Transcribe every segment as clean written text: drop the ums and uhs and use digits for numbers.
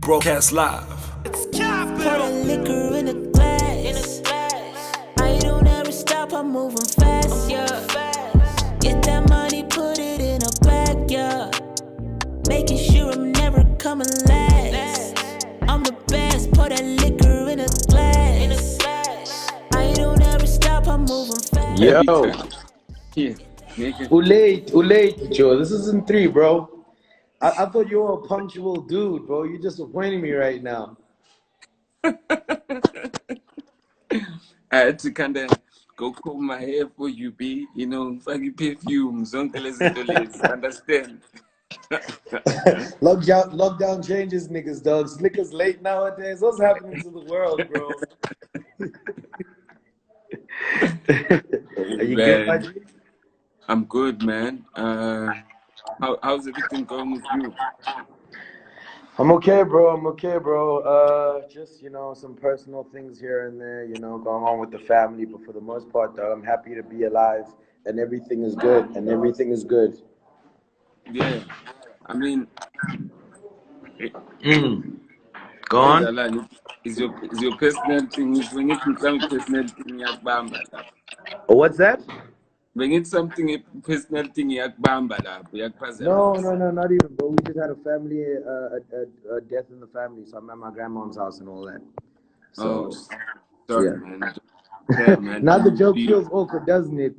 broadcast live. Pour that liquor in a glass. I don't ever stop, I'm moving fast, yeah. Get that money, put it in a bag, yeah. Making sure I'm never coming last. I'm the best, pour that liquor in a glass. I don't ever stop, I'm moving fast. Yo, Yeah, nigga. who late, Joe? This isn't 3, bro. I thought you were a punctual dude, bro. You're disappointing me right now. I had to kind of go comb my hair for you, B. You know, fucking perfumes, uncle understand? Lockdown changes niggas, dog. Slickers late nowadays. What's happening to the world, bro? Are you good, my G? I'm good, man. How's everything going with you? I'm okay, bro. Just, some personal things here and there, going on with the family. But for the most part, though, I'm happy to be alive and everything is good. Yeah, I mean, Go on. is your personal thing? When it becomes personal thing, yakbamba. What's that? When it's something a personal thing, yakbamba la, No, not even, bro. We just had a family, a death in the family, so I'm at my grandma's house and all that. So, sorry, yeah. man. Yeah, man. Now the joke feels awkward, doesn't it?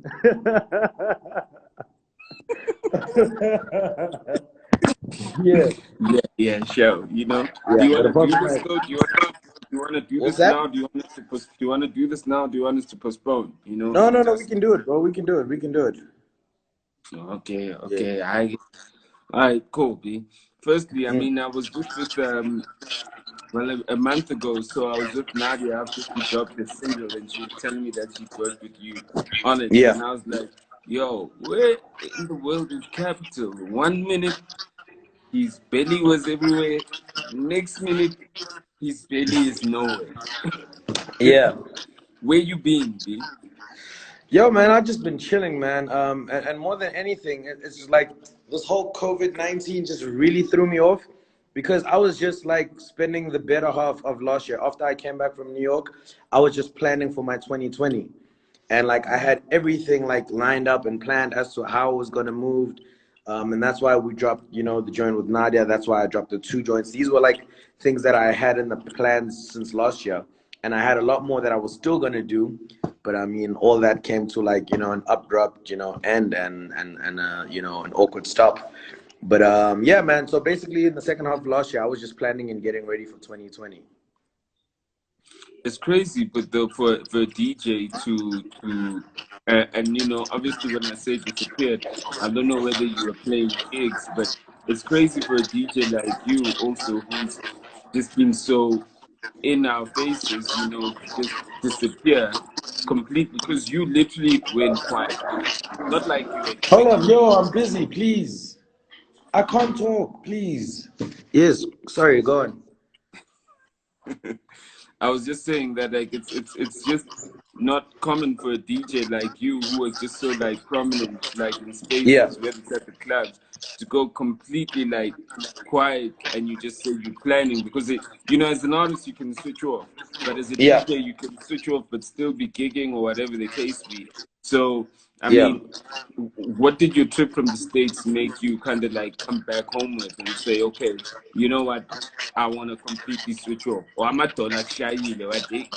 Yeah, sure. You know, Yeah, do you but want to do apart this from though? that, Do you want to do what's this that? now? Do you want us to do you want to do this now? Do you want us to postpone? You know? No, we can do it, bro. We can do it. Okay. Yeah. All right, cool, B. Firstly, I mean, I was just with a month ago, so I was with Nadia after she dropped the single, and she was telling me that she'd worked with you on it, Yeah. and I was like, yo, where in the world is Capital? 1 minute his belly was everywhere. Next minute, his belly is nowhere. Yeah. Where you been, B? Yo, man, I've just been chilling, man. And more than anything, it's just like this whole COVID-19 just really threw me off because I was just like spending the better half of last year. After I came back from New York, I was just planning for my 2020. And like I had everything like lined up and planned as to how I was gonna move. And that's why we dropped, the joint with Nadia. That's why I dropped the 2 joints. These were like things that I had in the plans since last year. And I had a lot more that I was still gonna do. But I mean, all that came to like, an abrupt, end and an awkward stop. But yeah, man. So basically in the second half of last year, I was just planning and getting ready for 2020. It's crazy, but though for a DJ and obviously when I say disappeared, I don't know whether you were playing gigs, but it's crazy for a DJ like you also who's just been so in our faces, just disappear completely because you literally went quiet. Not like you were Hold doing on, yo, I'm busy, please. I can't talk, please. Yes, sorry, go on. I was just saying that like it's just not common for a DJ like you who was just so like prominent like in Yeah, spaces whether it's at the clubs to go completely like quiet and you just say you're planning because as an artist you can switch off but as a yeah, DJ you can switch off but still be gigging or whatever the case be. So I yeah. mean, what did your trip from the States make you kind of like come back home with and say, okay, you know what? I want to completely switch off. Or I'm a dollar shy, what they.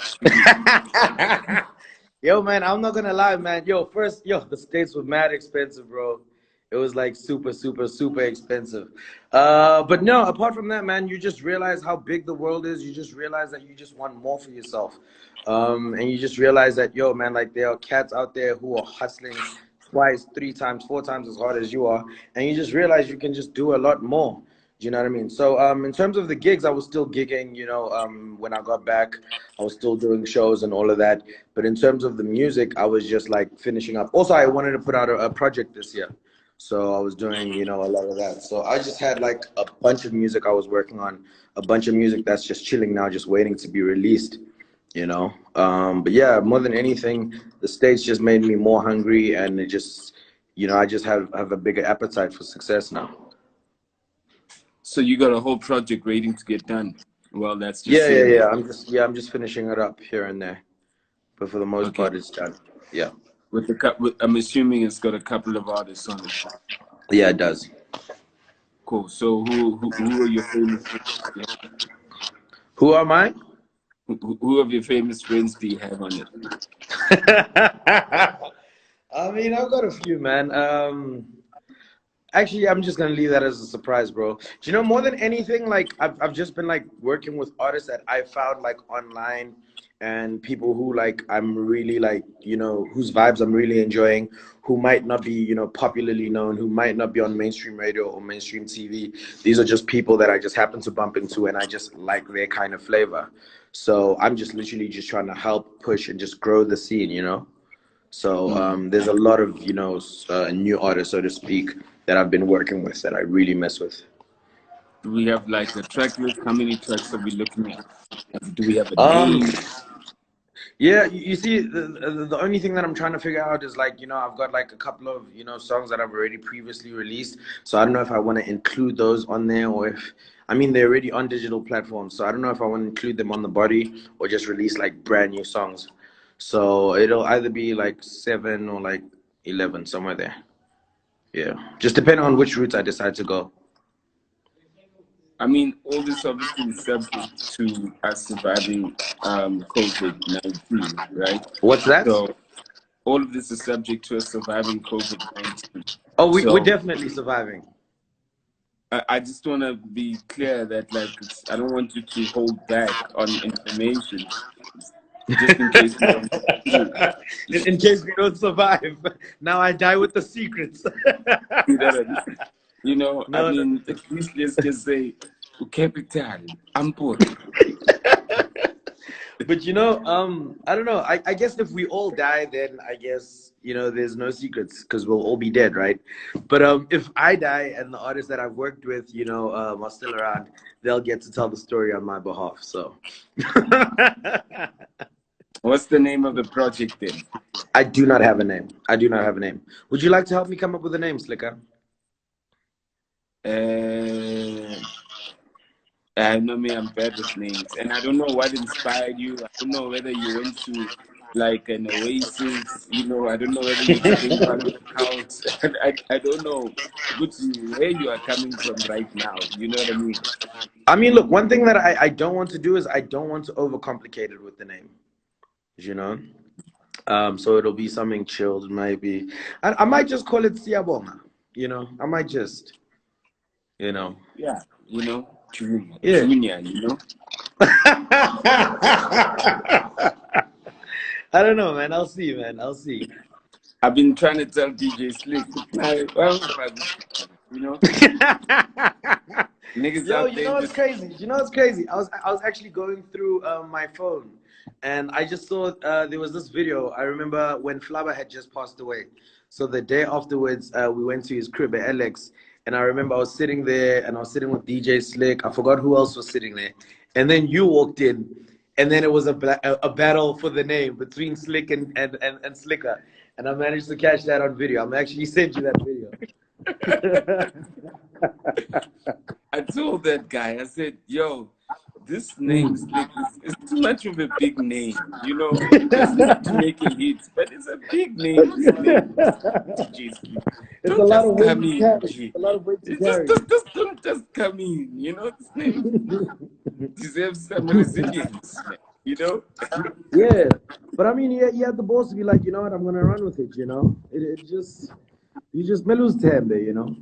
Yo, man, I'm not gonna lie, man. The States were mad expensive, bro. It was like super, super, super expensive. But no, apart from that, man, you just realize how big the world is. You just realize that you just want more for yourself. And you just realize that, yo, man, like there are cats out there who are hustling twice, 3 times, 4 times as hard as you are. And you just realize you can just do a lot more. Do you know what I mean? So in terms of the gigs, I was still gigging, when I got back, I was still doing shows and all of that. But in terms of the music, I was just like finishing up. Also, I wanted to put out a project this year. So I was doing, a lot of that. So I just had like a bunch of music I was working on, a bunch of music that's just chilling now, just waiting to be released, But yeah, more than anything, the States just made me more hungry and it just, I just have a bigger appetite for success now. So you got a whole project waiting to get done. Well, that's just Yeah, yeah, saying. yeah. I'm just finishing it up here and there, but for the most Okay. part, it's done. Yeah. I'm assuming it's got a couple of artists on it. Yeah, it does. Cool. So who are your famous friends? Yeah. Who am I? Who of your famous friends do you have on it? I mean, I've got a few, man. Actually, I'm just gonna leave that as a surprise, bro. Do you know, more than anything, like I've just been like working with artists that I found like online, and people who like I'm really like, you know, whose vibes I'm really enjoying, who might not be, you know, popularly known, who might not be on mainstream radio or mainstream TV. These are just people that I just happen to bump into, and I just like their kind of flavor. So I'm just literally just trying to help push and just grow the scene, you know. So there's a lot of, you know, new artists, so to speak, that I've been working with that I really mess with. Do we have like a track list? How many tracks are we looking at? Do we have a Um, name? yeah, you see, the only thing that I'm trying to figure out is like, you know, I've got like a couple of, you know, songs that I've already previously released. So I don't know if I want to include those on there, or if, I mean, they're already on digital platforms. So I don't know if I want to include them on the body or just release like brand new songs. So it'll either be like 7 or like 11, somewhere there. Yeah, just depending on which route I decide to go. I mean, all this obviously is subject to us surviving COVID-19, right? What's that? So all of this is subject to us surviving COVID-19. Oh, we're So definitely surviving. I just want to be clear that like I don't want you to hold back on information just in case we don't get through. In case we don't survive. Now I die with the secrets. You know what I mean? You know, I No, no. mean, at least let's just say, capital, ampur. But you know, I don't know. I guess if we all die, then I guess, you know, there's no secrets because we'll all be dead, right? But if I die and the artists that I've worked with, you know, are still around, they'll get to tell the story on my behalf. So What's the name of the project then? I do not have a name. I do not have a name. Would you like to help me come up with a name, Slicker? I know me, I'm bad with names, and I don't know what inspired you. I don't know whether you went to like an oasis, you know. I don't know whether you came out of the couch. I don't know where you are coming from right now. You know what I mean? I mean, look, one thing that I don't want to do is I don't want to overcomplicate it with the name, you know. So it'll be something chilled, maybe. I might just call it Siyabonga, you know. I might just, you know. Yeah, you know, Junior, Yeah. Junior, you know. I don't know, man. I'll see, man. I'll see. I've been trying to tell DJ Slick, you know. Niggas Yo, out you there know what's just crazy? You know what's crazy? I was actually going through my phone, and I just saw there was this video. I remember when Flabba had just passed away. So the day afterwards, we went to his crib at Alex, and I remember I was sitting there, and I was sitting with DJ Slick. I forgot who else was sitting there, and then you walked in, and then it was a battle for the name between Slick and Slicker, and I managed to catch that on video. I'm actually sent you that video. I told that guy, I said, yo, this name is like it's too much of a big name, you know. It's not to make a hit, but it's a big name. This name is DJ Slick. It's Don't a lot just of weight come to in, carry. G. A lot of weight to It's carry. don't just come in, you know. This name deserves some resilience, man, you know. Yeah, but I mean, you had the balls to be like, you know what, I'm gonna run with it. You know, it just you just may lose time there, you know.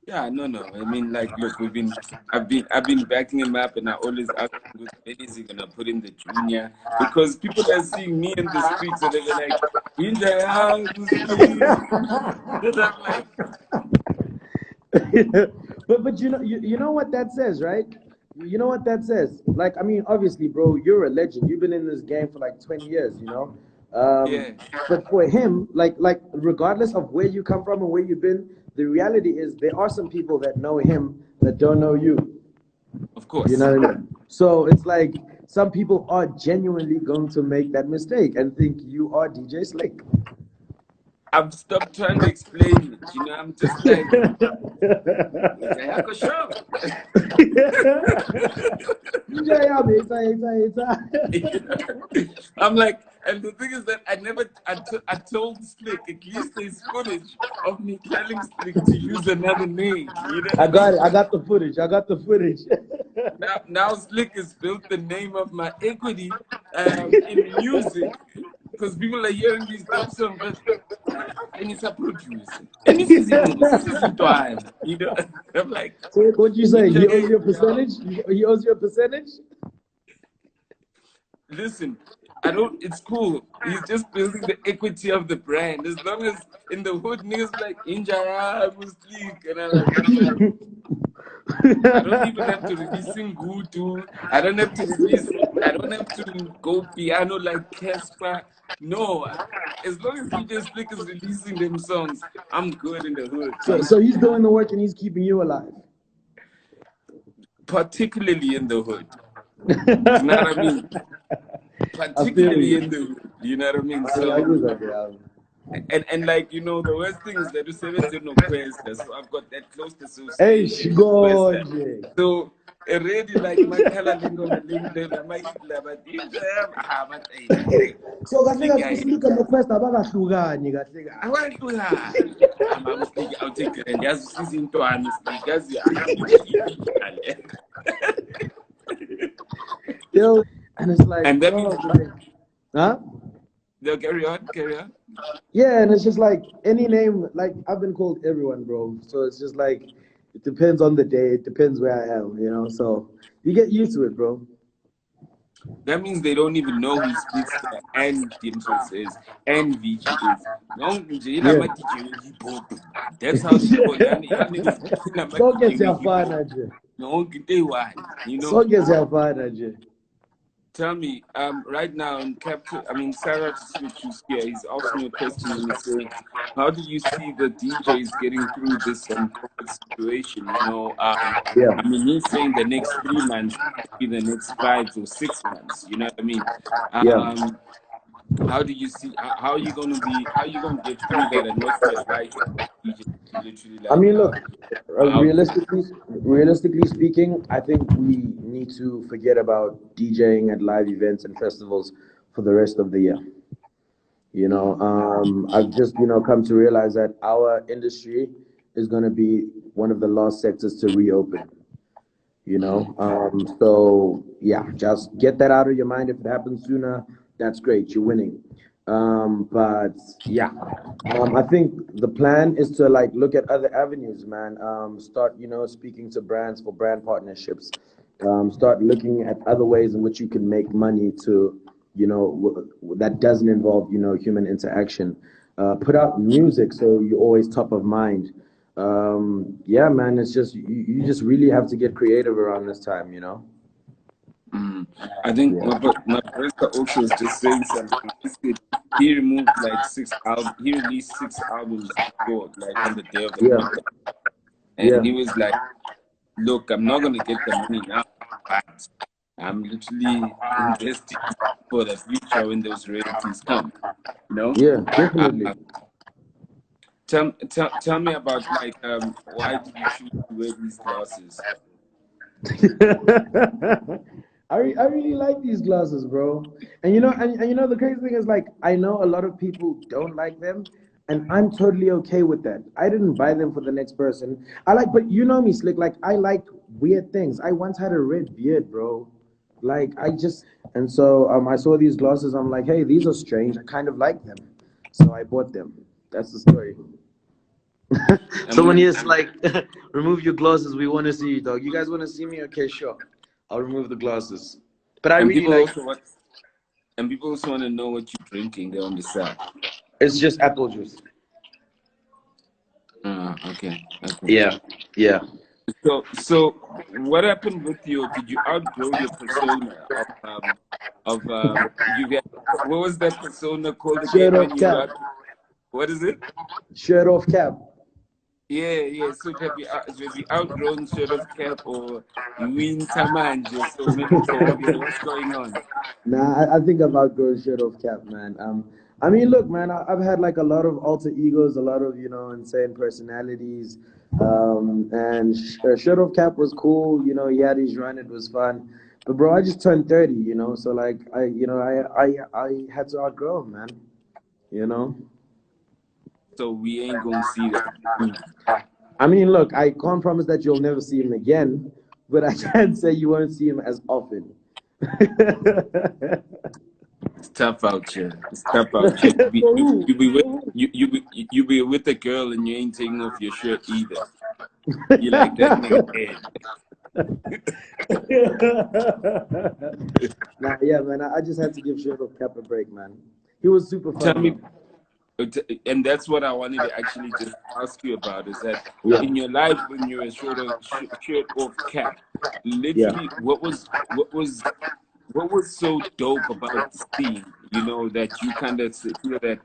Yeah, no. I mean, like, look, I've been backing him up, and I always ask him, when is he gonna put in the junior? Because people are seeing me in the streets, and they're like, in the house, and I'm like, But you know what that says, right? You know what that says? Like, I mean, obviously, bro, you're a legend. You've been in this game for like 20 years, you know. yeah, But for him, like regardless of where you come from and where you've been, the reality is there are some people that know him that don't know you. of course. You know what I mean? So it's like some people are genuinely going to make that mistake and think you are DJ Slick. I've stopped trying to explain it. You know, I'm just like, yeah, sure. I'm like, and the thing is that I told Slick, at least there's footage of me telling Slick to use another name. You know I what I got mean? it. I got the footage. I got the footage. Now Slick has built the name of my equity in music because people are hearing these dope songs, but and it's a producer. And this is Intwan. You know, I'm like, So what you say? He owes you a percentage? He owes you a percentage? listen, I don't. It's cool. He's just building the equity of the brand. As long as in the hood, niggas like Injara, Muslim, and I'm like, I don't even have to release Ngutu. I don't have to release. I don't have to go piano like Casper. No, as long as DJ Slick is releasing them songs, I'm good in the hood. So he's doing the work and he's keeping you alive. Particularly in the hood. You know what I mean? Particularly in the hood. You know what I mean? So. And like, you know, the worst thing is that you say no question, so I've got that close association with Questa. So already like my color link on the LinkedIn, my Hitler, but So kahle speak on the quest abakahlukani kahle kahle. awahlukani amamsiki awuthi grand yazi usisa intwana siki yazi Yo, and it's like, and that means huh? No, carry on. Yeah, and it's just like any name, like I've been called everyone, bro. So it's just like it depends on the day, it depends where I am, you know. So you get used to it, bro. That means they don't even know who Speedster and Dimso is and VG is. No, that's how they call it. So gets your fun, No, you know. So gets your fun, Tell me, right now in Capture, I mean, Sarah Switch here, he's asking a question and he's saying, how do you see the DJs getting through this COVID situation? You know, I mean, he's saying the next 3 months, be the next 5 to 6 months. You know what I mean? How do you see? How are you going to get through that? And what's the advice DJ? Literally, like, I mean, look, realistically speaking, I think we need to forget about DJing at live events and festivals for the rest of the year. You know, I've just, come to realize that our industry is going to be one of the last sectors to reopen. You know, so yeah, just get that out of your mind. If it happens sooner, that's great. You're winning. But yeah, I think the plan is to like look at other avenues, man. Start, speaking to brands for brand partnerships. Start looking at other ways in which you can make money to, that doesn't involve, human interaction. Put out music so you're always top of mind. Yeah, man, it's just you just really have to get creative around this time, I think my brother also is just saying something. He said he removed like 6 albums. He released 6 albums before, like on the day of the podcast. And he was like, "Look, I'm not gonna get the money now, but I'm literally investing for the future when those royalties come." You know? Yeah, definitely. Tell me about like why did you choose to wear these glasses? I really like these glasses, bro. And the crazy thing is like I know a lot of people don't like them, and I'm totally okay with that. I didn't buy them for the next person. But you know me, Slick. Like I like weird things. I once had a red beard, bro. And so I saw these glasses. I'm like, hey, these are strange. I kind of like them, so I bought them. That's the story. Someone here's like, remove your glasses. We want to see you, dog. You guys want to see me? Okay, sure. I'll remove the glasses. But I really like. And people also want to know what you're drinking there on the side. It's just apple juice. Okay. Yeah. So what happened with you? Did you outgrow your persona you get? What was that persona called again when you got? What is it? Shirt off cap. Yeah. So have you outgrown shirt off cap or winter manje? So maybe what's going on? Nah, I think I've outgrown shirt off cap, man. I mean, look, man, I've had like a lot of alter egos, a lot of, insane personalities. And Shirt of Cap was cool. He had his run, it was fun. But bro, I just turned 30, so like I had to outgrow him, man. You know? So we ain't gonna see that. I mean, look, I can't promise that you'll never see him again, but I can say you won't see him as often. It's tough out here. It's tough out here. You be with a girl and you ain't taking off your shirt either. You like that nigga dead. Nah, yeah, man. I just had to give Shirt of Cap a break, man. He was super fun. Tell me, and that's what I wanted to actually just ask you about, is that in your life when you were shirt off cap, literally what was so dope about the scene, that you kind of feel that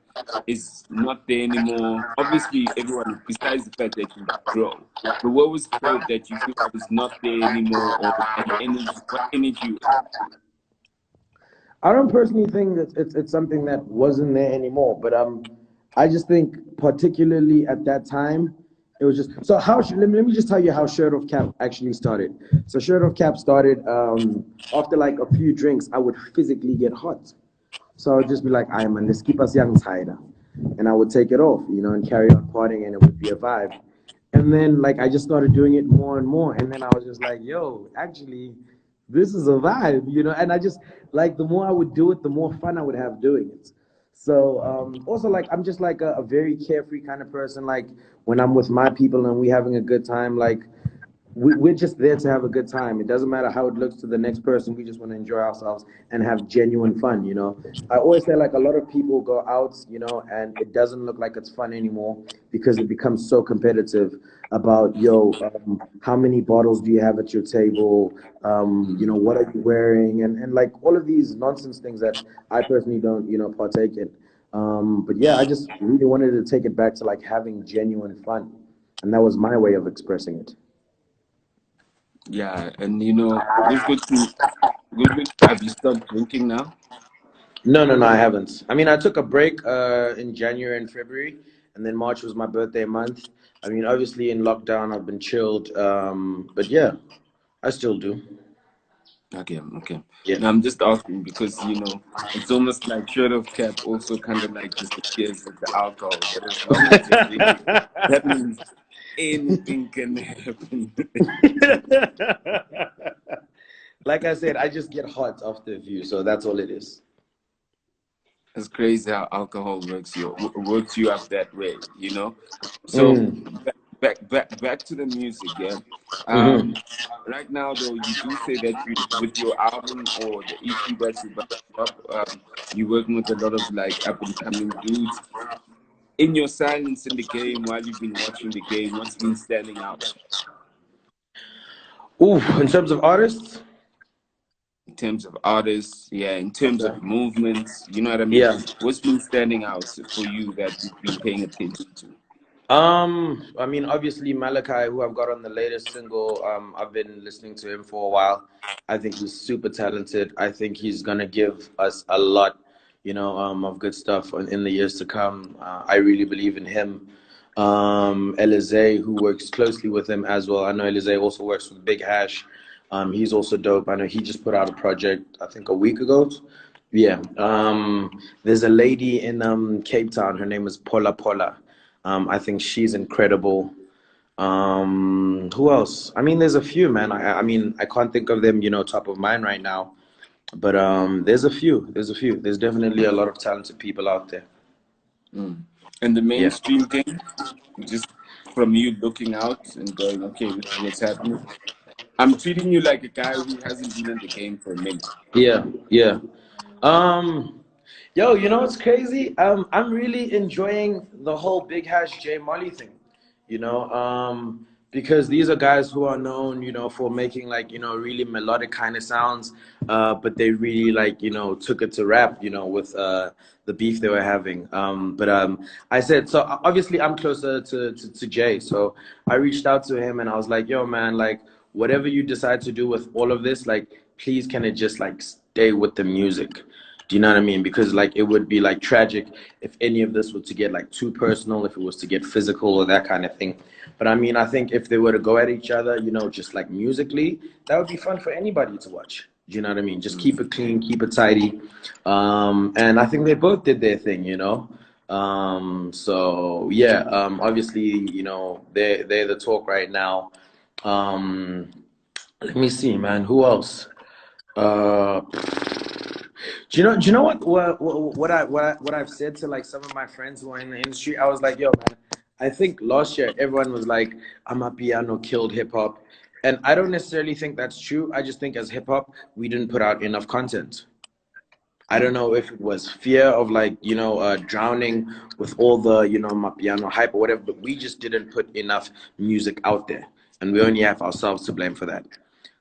is not there anymore? Obviously everyone, besides the fact that you grow, but what was dope that you feel that was not there anymore, or the energy, what energy? I don't personally think that it's something that wasn't there anymore, but I just think particularly at that time, it was just so how let me just tell you how Shirt of Cap actually started. So Shirt of Cap started after like a few drinks, I would physically get hot. So I would just be like, "I am a let's keep us young tighter," and I would take it off, and carry on partying, and it would be a vibe. And then like I just started doing it more and more, and then I was just like, "Yo, actually, this is a vibe," And I just like the more I would do it, the more fun I would have doing it. So also like I'm just like a very carefree kind of person. Like when I'm with my people and we having a good time, like we're just there to have a good time. It doesn't matter how it looks to the next person. We just want to enjoy ourselves and have genuine fun. I always say like a lot of people go out, and it doesn't look like it's fun anymore because it becomes so competitive about, how many bottles do you have at your table? What are you wearing? And like all of these nonsense things that I personally don't, partake in. But yeah, I just really wanted to take it back to like having genuine fun. And that was my way of expressing it. Yeah, and what's good have you stopped drinking now? No, I haven't. I mean, I took a break in January and February, and then March was my birthday month. I mean, obviously in lockdown, I've been chilled, but yeah, I still do. Okay. Yeah. Now I'm just asking because it's almost like Shirt of Cap also kind of like disappears with the alcohol, but as long as you're drinking, that means anything can happen. Like I said, I just get hot after a few, so that's all it is. It's crazy how alcohol works you up that way, So back to the music, yeah. Hmm. Right now though, you do say that you, with your album or the EP that you about to drop, you're working with a lot of like up and coming dudes. In your silence in the game, while you've been watching the game, what's been standing out? Ooh, in terms of artists? In terms of artists, yeah, in terms Okay. of movements, you know what I mean? Yeah. What's been standing out for you that you've been paying attention to? I mean, obviously Malachi, who I've got on the latest single, I've been listening to him for a while. I think he's super talented. I think he's gonna give us a lot, of good stuff in the years to come. I really believe in him. Elize, who works closely with him as well. I know Elize also works with Big Hash. He's also dope. I know he just put out a project, I think a week ago. Yeah. There's a lady in Cape Town. Her name is Paula Paula. I think she's incredible. Who else? I mean, there's a few, man. I mean, I can't think of them, top of mind right now. But there's a few. There's a few. There's definitely a lot of talented people out there. And the Yeah. mainstream thing, just from you looking out and going, okay, this is what's happening. I'm treating you like a guy who hasn't been in the game for a minute. Yeah, yeah. Um, Yo, what's crazy? I'm really enjoying the whole Big Hash J Molly thing, because these are guys who are known, for making like, really melodic kind of sounds, but they really like, took it to rap, with the beef they were having. But I said, so obviously I'm closer to Jay, so I reached out to him and I was like, yo, man, like whatever you decide to do with all of this, like please can it just like stay with the music. Do you know what I mean? Because like it would be like tragic if any of this were to get like too personal, if it was to get physical or that kind of thing. But I mean, I think if they were to go at each other, you know, just like musically, that would be fun for anybody to watch. Do you know what I mean? Just keep it clean, keep it tidy. And I think they both did their thing, you know. So yeah, obviously, you know, they're the talk right now. Um, Let me see, man. Who else? Uh, do you know what I've said to like some of my friends who are in the industry? I was like, yo, man, I think last year everyone was like, Amapiano killed hip hop. And I don't necessarily think that's true. I just think as hip hop, we didn't put out enough content. I don't know if it was fear of like, you know, drowning with all the, you know, Mapiano hype or whatever, but we just didn't put enough music out there. And we only have ourselves to blame for that.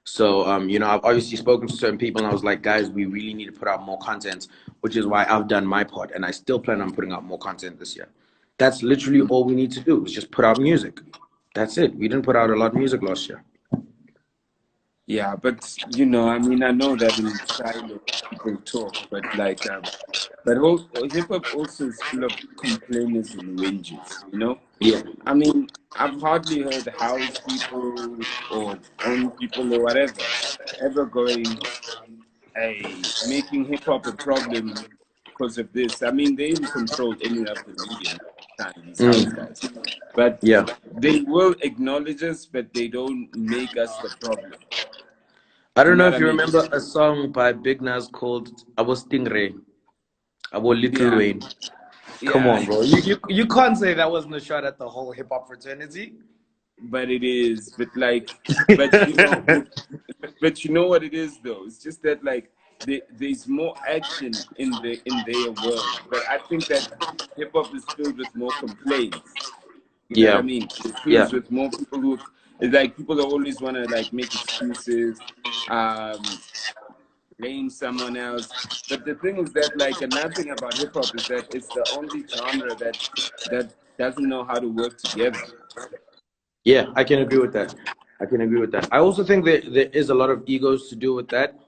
So, you know, I've obviously spoken to certain people and I was like, guys, we really need to put out more content, which is why I've done my part. And I still plan on putting out more content this year. That's literally all we need to do is just put out music. That's it. We didn't put out a lot of music last year. Yeah, but you know, I mean, I know that in China people talk, but like, but hip hop also is full of complainers and whinges. You know, Yeah. I mean, I've hardly heard house people or own people or whatever ever going, hey, making hip hop a problem because of this. I mean, they even control any of the media time, these house Mm. guys. But Yeah. they will acknowledge us, but they don't make us the problem. I You don't know know what if I you mean? remember a song by Big Nas called I Was Stingray. I was Little Yeah, Wayne. Come yeah, on, bro. You can't say that wasn't a shot at the whole hip hop fraternity. but it is. But like, but you know, but you know what it is though. It's just that like there's more action in their world. But I think that hip hop is filled with more complaints. You know what I Yeah. mean? It Yeah. feels with more people who, it's like people always want to like make excuses, um, blame someone else. But the thing is that like another thing about hip hop is that it's the only genre that doesn't know how to work together. Yeah, I can agree with that. I can agree with that. I also think that there is a lot of egos to do with that.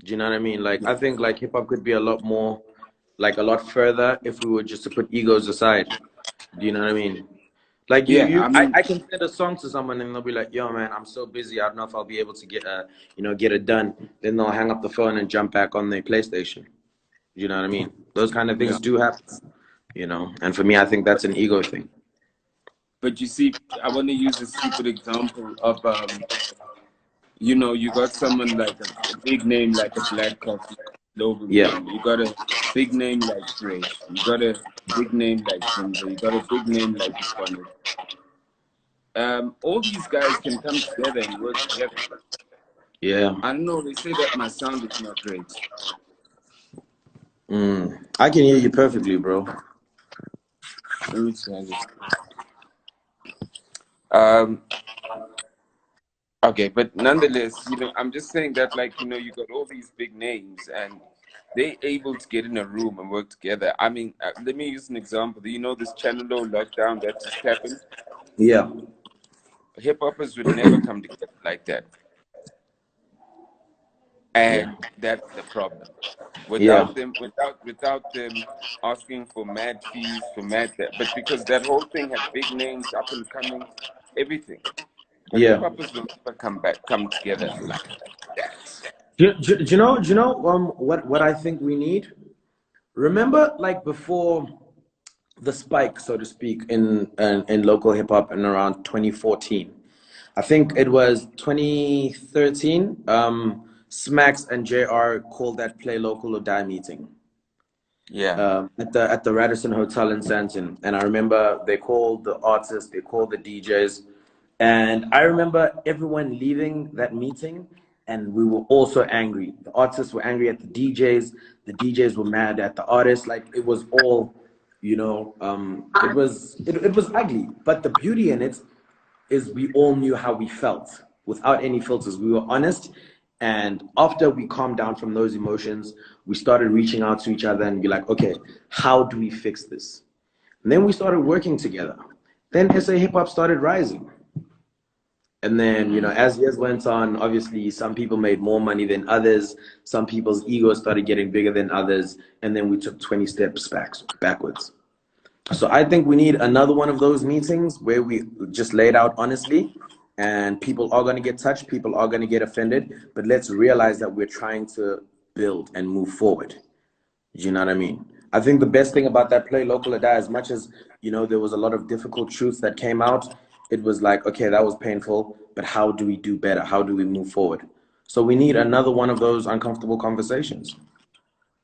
Do you know what I mean? Like, I think like hip hop could be a lot more, like a lot further if we were just to put egos aside. Do you know what I mean? Like Yeah, I mean, I can send a song to someone and they'll be like, "Yo, man, I'm so busy. I don't know if I'll be able to get you know, get it done." Then they'll hang up the phone and jump back on their PlayStation. You know what I mean? Those kind of yeah. things do happen. You know, and for me, I think that's an ego thing. But you see, I want to use a stupid example of, you know, you got someone like a big name like a Black Coffee, global Yeah, name. You got a big name like Fresh. You got a big name like Ginger. You got a big name like Iconic. All these guys can come together and work together. yeah. I don't know. They say that my sound is not great. I can hear you perfectly, bro. Let me try this. Um, okay, but nonetheless, you know, I'm just saying that, like, you know, you got all these big names and they able to get in a room and work together. I mean, let me use an example. You know, this Channel O lockdown that just happened. Yeah, Hip hoppers would never come together like that, yeah, and that's the problem. yeah, Without them asking for mad fees for mad that, but because that whole thing had big names up and coming, everything. But hip yeah. hoppers will never come together like that. Do you know what I think we need? Remember, like before the spike, so to speak, in local hip hop in around 2014. I think it was 2013. Smacks and JR called that Play Local or Die meeting Yeah, at the Radisson Hotel in Santon. And I remember they called the artists, they called the DJs, and I remember everyone leaving that meeting, and we were all so angry. The artists were angry at the DJs were mad at the artists. Like it was all, you know, it was ugly. But the beauty in it is we all knew how we felt without any filters. We were honest. And after we calmed down from those emotions, we started reaching out to each other and be like, okay, how do we fix this? And then we started working together. Then SA hip hop started rising. And then, as years went on, obviously some people made more money than others. Some people's egos started getting bigger than others. And then we took 20 steps backwards. So I think we need another one of those meetings where we just lay it out honestly, and people are going to get touched, people are going to get offended, but let's realize that we're trying to build and move forward. You know what I mean? I think the best thing about that play, Local or Die, as much as, there was a lot of difficult truths that came out, it was like, okay, that was painful, but how do we do better? How do we move forward? So we need another one of those uncomfortable conversations.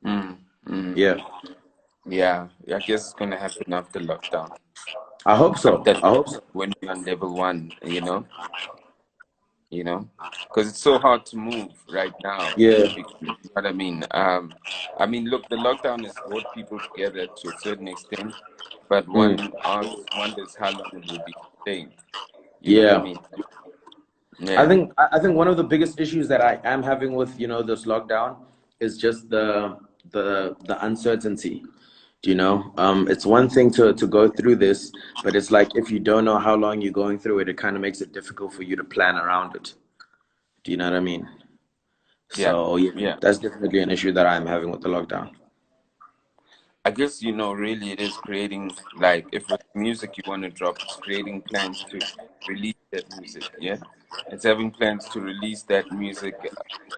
Yeah. Yeah, I guess it's gonna happen after lockdown. I hope so. After I hope so. when we're on level 1, because it's so hard to move right now. Yeah. You know what I mean? Look, the lockdown has brought people together to a certain extent, but one wonders how long it will be sustained. You know what I mean? Yeah. I think one of the biggest issues that I am having with this lockdown is just the uncertainty. It's one thing to go through this, but it's like if you don't know how long you're going through it, it kind of makes it difficult for you to plan around it. Do you know what I mean? So Yeah. that's definitely an issue that I'm having with the lockdown. I guess, really it is creating, like, if it's music you want to drop, it's creating plans to release that music, yeah? It's having plans to release that music,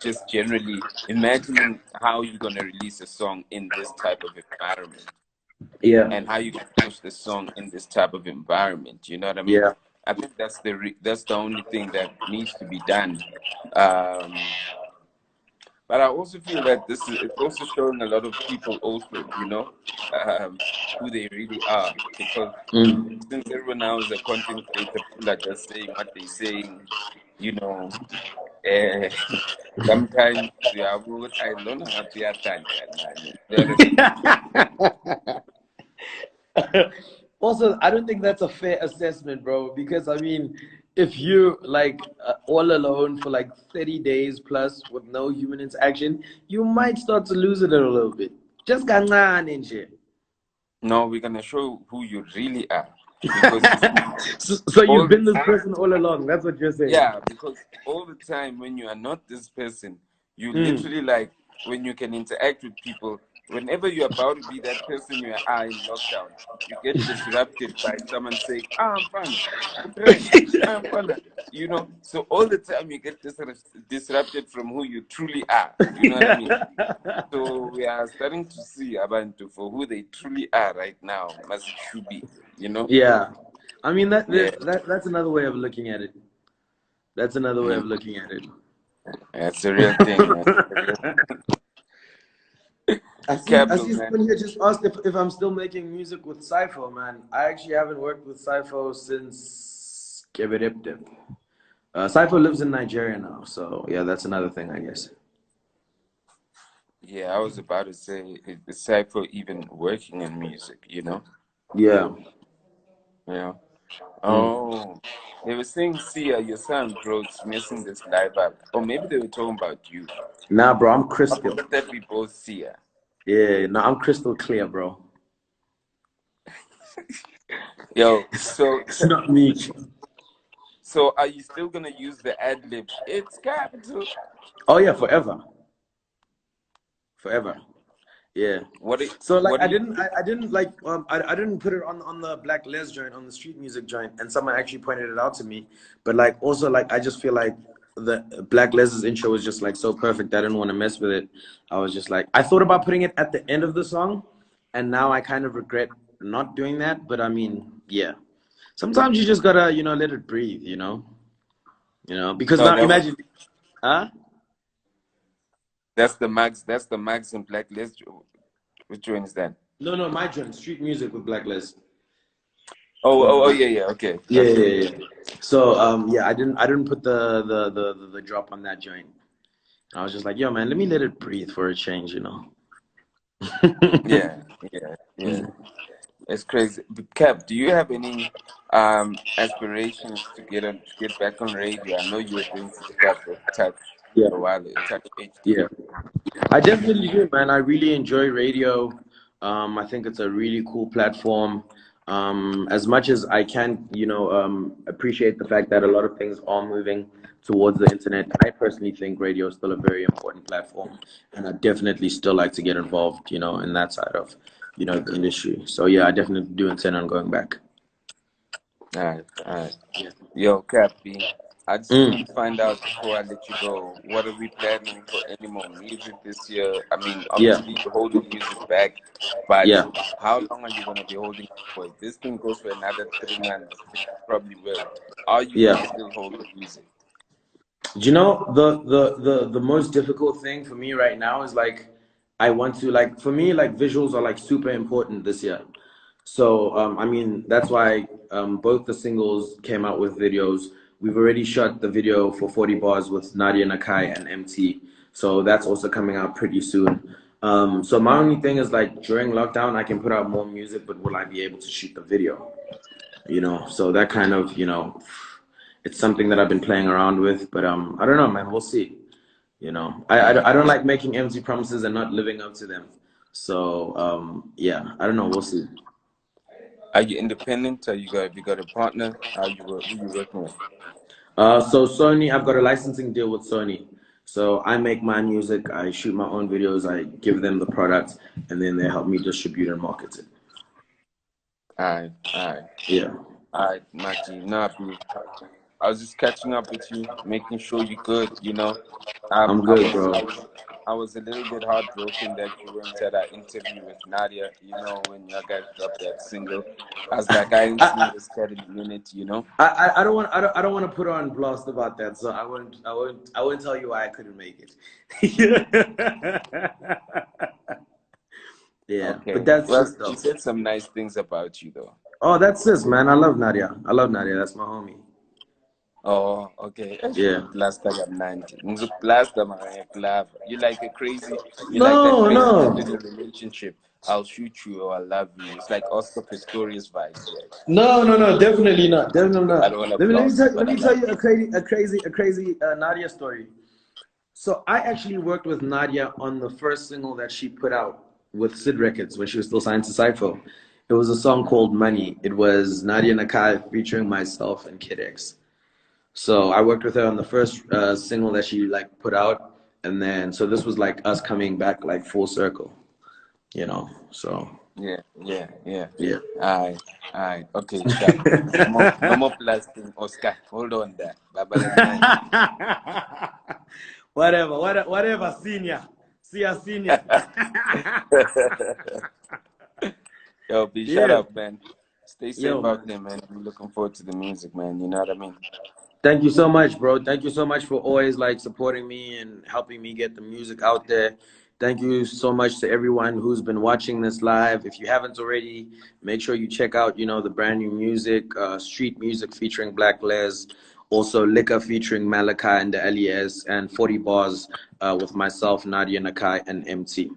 just generally imagining how you're going to release a song in this type of environment. Yeah. And how you can push the song in this type of environment, you know what I mean? Yeah. I think that's the only thing that needs to be done. But I also feel that it's also showing a lot of people also, who they really are. Because since everyone now is a content creator, people are just saying what they're saying, sometimes I don't know how to attend. Also, I don't think that's a fair assessment, bro, because if you all alone for like 30 days plus with no human interaction, you might start to lose it a little bit. Just kancane and shit. No, we're gonna show who you really are. Because so you've been this person all along. That's what you're saying. Yeah, because all the time when you are not this person, you literally when you can interact with people. Whenever you're about to be that person, you are in lockdown. You get disrupted by someone saying, I'm fun. I'm fun. So all the time you get disrupted from who you truly are. You know what I mean? So we are starting to see Abantu for who they truly are right now. Must should be, Yeah. That's another way of looking at it. That's another way of looking at it. That's a real thing. I see someone here just asked if I'm still making music with Cypher, man. I actually haven't worked with Cypher since Kebedipdip. Cypher lives in Nigeria now, so yeah, that's another thing, I guess. Yeah, I was about to say, is Cypher even working in music, Yeah. Yeah. Oh, they were saying, Sia, your son, bro, is messing this live up. Or maybe they were talking about you. Nah, bro, I'm crystal. I thought that we both Sia. Yeah, no, I'm crystal clear, bro. Yo, so it's not me. So are you still gonna use the ad lib? It's capital. Oh yeah, forever. Yeah. I didn't put it on the Black Les joint, on the street music joint, and someone actually pointed it out to me. But I just feel like the Black Les's intro was just so perfect that I didn't want to mess with it. I was just I thought about putting it at the end of the song, and now I kind of regret not doing that. But yeah. Sometimes you just gotta, let it breathe, because now imagine, huh? That's the Max and Black Les. Which joint is that? No, my joint, street music with Black Les. Oh, yeah, okay. Yeah. So I didn't put the drop on that joint. I was just like, yo, man, let me let it breathe for a change, Yeah. It's crazy. Cap, do you have any aspirations to get back on radio? I know you were doing stuff with Touch for a while. Touch HD. Yeah, I definitely do, man. I really enjoy radio. I think it's a really cool platform. As much as I can, appreciate the fact that a lot of things are moving towards the internet, I personally think radio is still a very important platform, and I definitely still like to get involved, in that side of, the industry. So yeah, I definitely do intend on going back. All right. Yo, Cappy, I just want to find out before I let you go, what are we planning for any more music this year? I mean, Yeah, obviously you're holding music back, but yeah. how long are you going to be holding it for? If this thing goes for another 3 months, which it probably will, are you going Yeah. to still hold the music? Do you know the most difficult thing for me right now is like I want to like for me like visuals are like super important this year. So I mean that's why both the singles came out with videos. We've already shot the video for 40 Bars with Nadia Nakai and MT. So that's also coming out pretty soon. So my only thing is like during lockdown I can put out more music, but will I be able to shoot the video? So that kind of it's something that I've been playing around with, but I don't know, man. We'll see. I don't like making empty promises and not living up to them. So yeah, I don't know. We'll see. Are you independent? Have you got a partner? Who you working with? So Sony, I've got a licensing deal with Sony. So I make my music, I shoot my own videos, I give them the product, and then they help me distribute and market it. All right. Yeah. All right, Maggie. Nabi, I was just catching up with you, making sure you're good. I'm good, bro. I was a little bit heartbroken that you weren't at our interview with Nadia. When your guys dropped that single, I was like, I didn't see this 30 minutes. I don't want to put on blast about that, so I won't tell you why I couldn't make it. Yeah, Okay. but that's Well, just though. she said some nice things about you, though. Oh, that's sis, man. I love Nadia. That's my homie. Oh, okay. Yeah. Last time I'm 90. Last time I love. You like a crazy. You like that No, crazy no. dude in a relationship. I'll shoot you or I'll love you. It's like Oscar Pistorius vibes, right? No, definitely not. Definitely I not. don't want to Let me blast tell, you, let but I me tell love you you. a crazy Nadia story. So I actually worked with Nadia on the first single that she put out with Sid Records when she was still signed to Cypher. It was a song called Money. It was Nadia Nakai featuring myself and Kid X. So I worked with her on the first single that she like put out, and then so this was like us coming back like full circle, So Yeah. yeah. Aye. Okay, sharp. No more blasting, Oscar. Hold on there. Baba Whatever, senior. See ya, senior. Yo, B, shut Yeah. up, man. Stay Yo, safe out man. there, man. I'm looking forward to the music, man. You know what I mean? Thank you so much, bro. Thank you so much for always like supporting me and helping me get the music out there. Thank you so much to everyone who's been watching this live. If you haven't already, make sure you check out, the brand new music, Street Music featuring Black Les, also Liquor featuring Malachi and the LES, and 40 Bars with myself, Nadia Nakai, and MT.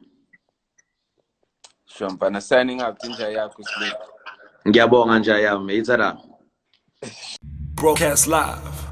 Shampana signing out. Tinja Slick. Ngiyabonga Njaya, Broadcast live